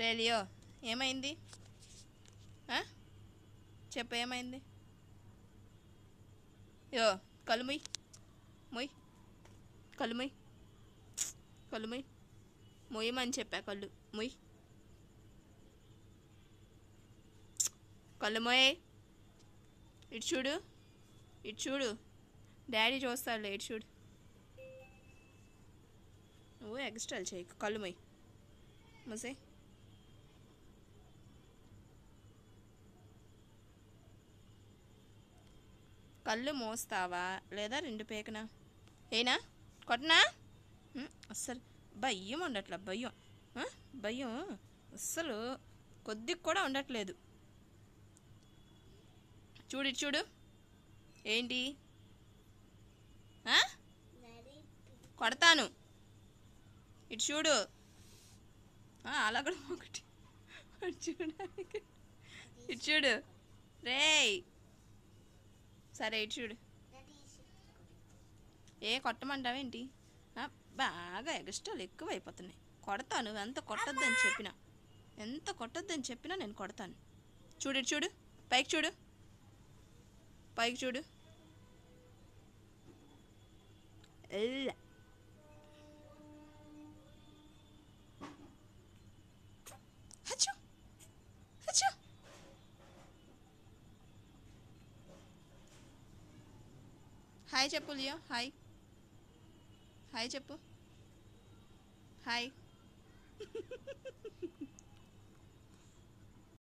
రేలియో ఏమైంది? చెప్పు ఏమైంది? యో కళ్ళు ముయ్, మొయ్ కళ్ళు ముయ్, కళ్ళు ముయ్, మొయ్యమని చెప్పా. కళ్ళు ముయ్, కళ్ళు మొయ్. ఇటు చూడు, ఇటు చూడు, డాడీ చూస్తాడులే. ఇటు చూడు, నువ్వు ఎక్స్ట్రా చేయకు. కళ్ళు మొయ్ మూసే. కళ్ళు మోస్తావా లేదా రెండు పేకనా? ఏనా కొట్టనా? అస్సలు భయం ఉండట్లా. భయం భయం అస్సలు కొద్దిగా కూడా ఉండట్లేదు. చూడు ఇటు చూడు. ఏంటి? కొడతాను. ఇటు చూడు. అలా కూడా ఒకటి చూడడానికి. ఇటు చూడు రేయ్. సరే ఇటు చూడు. ఏ కొట్టమంటావేంటి? బాగా ఎగస్ట్రాలు ఎక్కువ అయిపోతున్నాయి. కొడతాను. ఎంత కొట్టొద్దని చెప్పినా నేను కొడతాను. చూడు ఇటు చూడు. పైకి చూడు, పైకి చూడు. హచ్చు హచ్చు. హాయ్ చెప్పు లియో. హాయ్ హాయ్ చెప్పు. హాయ్.